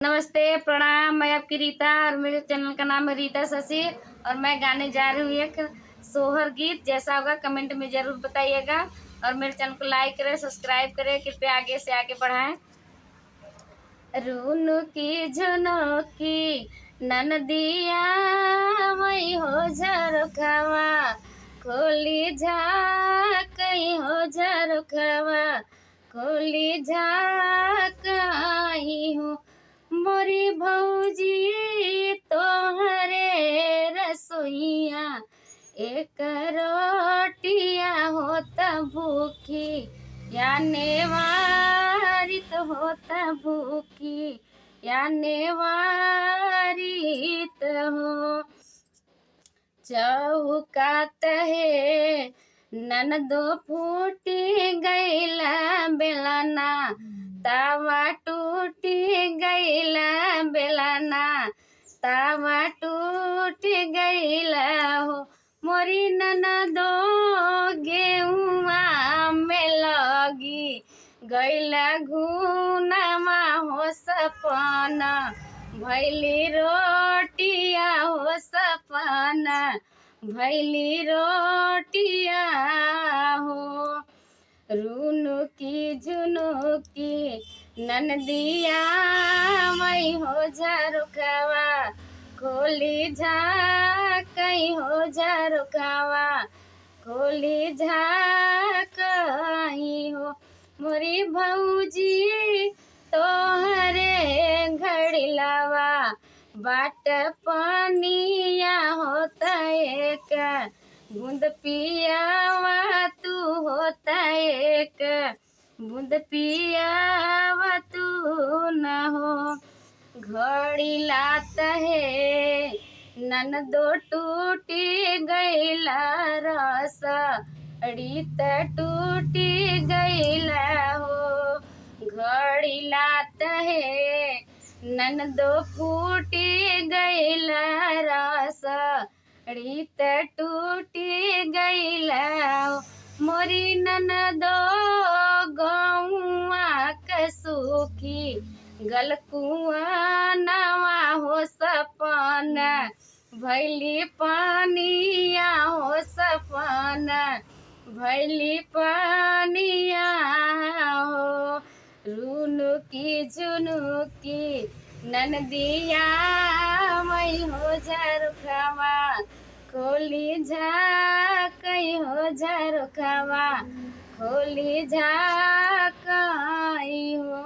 नमस्ते, प्रणाम। मैं आपकी रीता और मेरे चैनल का नाम है रीता शशि। और मैं गाने जा रही हूँ एक सोहर गीत। जैसा होगा कमेंट में ज़रूर बताइएगा और मेरे चैनल को लाइक करें, सब्सक्राइब करें। कृपया आगे से आगे बढ़ाएं। रूनु की झुनुकी ननदिया मई हो झरोखावा, खोली झाकई हो झरोखावा, खोली झाकई हो। मोरी भौजी तोहरे रसोइया, एक रोटिया होता भूखी, या नेवारित होता भूखी, या नेवारित हो। चौकात है ननदो फूटी गईला बेलाना, तावा टूटी गईला बेलाना, तावा टूट गईला हो। मोरी ननदो गेहुआ में लगी गईला घूनमा हो सपना, भैली रोटिया हो सपना, भैली रोटिया हो। रूनु की झुनुकी ननदिया मई हो झरोखावा, खोली झाकई हो झरोखावा, खोली झाकई हो। मोरी भौजी तोहरे घड़िलावा, बाट पानिया होता एक बूंद पियावा, तू होता एक बूंद पियावा तू न हो। घड़ी लात है ननदो टूटी गईला रस, रीत टूटी गईला हो। घड़ी लात है ननदो फूटी गईला रस, रीत टूटी गईला हो। मोरी ननदो गौआ कसुखी, गलकुआ नवा हो सपना, भैली पानिया हो सपना, भैली पानिया हो। रूनु की झुनुकी ननदिया मई हो झरोखावा, खोली झाकई हो झरोखावा, खोली झाकई हो।